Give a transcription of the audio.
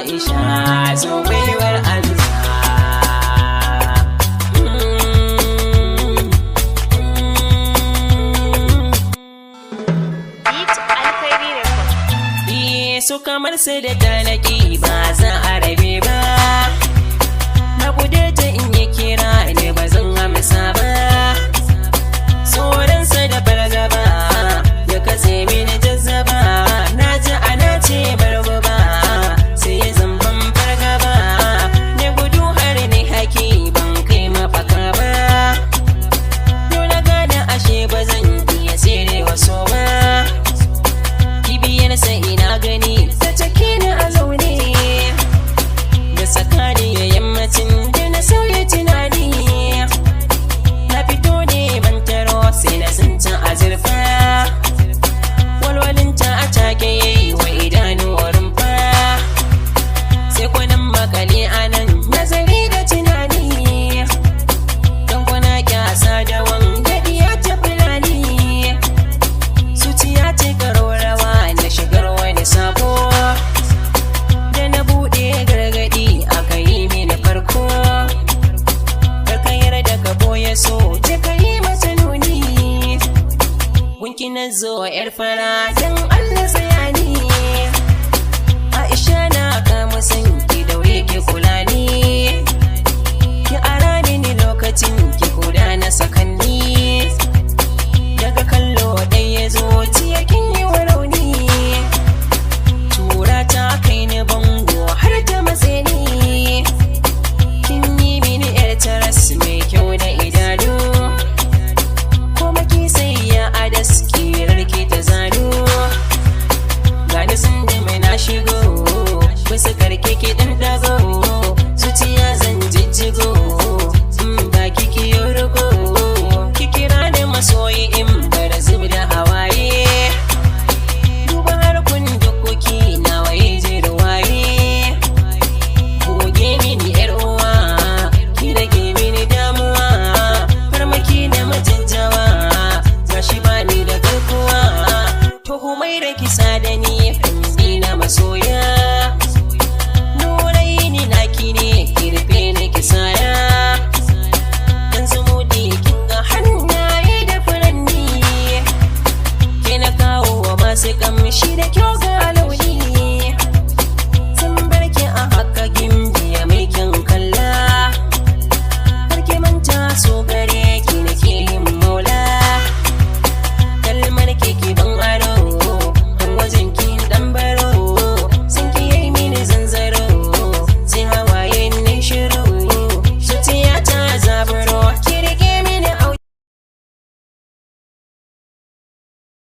Aisha zo baiwar Allah. Su kamar su da talaki ba za a rabe ba, na kudurta in yi kira ne ba zan amsa ba, tsoronsa da fargaba ya katse mini jazzaba, na ji ana ce bargaba sai ya zamban fargaba, ne gudu har ne haki ban kai mafaka ba, yau na gane ashe ba zan iya tsere wasu ba, kibiyarsa ina gani ta take ni a zaune, da tsakani ya yammacin da na sauya tunani, na fito ne ban taro sai na tsinta azurfa, walwalinta a take yayi wa idanuwar rumfa, sai kwanan makale a nan nazari da tunani, don kwana kyasa da wanga ya ta fulani, zuciya ce karorawa na shigar wani sabo, da na buɗe gargaɗi aka yi mini farko, karkayar da ka boye so ce ka yi mata nuni, gunki na zo yar fara don Allah tsayani, Aisha na kama san ki daure ki kula ni, ki ara mini lokacin ki koda na sakanni, daga kallo ɗaya zo ciya kin yi wa rauni, tura ta kai ni bango har ta matse ni, kin yi mini yar taras mai kyau da idanu, kuma ki sai ya adas ki rarke ta zanu, gani sun da mai na shigo bisa karke ki ɗin dago, zuciya zan jijjigo ba kiki yi rugo, ki kira da masoyi in bar zub da hawaye, duba har kun dukuki na waye jirwaye, goge mini yar uwa ki rage mini damuwa, farmaki da majajjawa gashi bani da garkuwa, tuhumai da kisa da ni kandi na masoya, nurai ni naki ne kirfe na kisaya, dan zumudi kinga hannaye da furanni, ke na kawo wa masu kamshi da kyau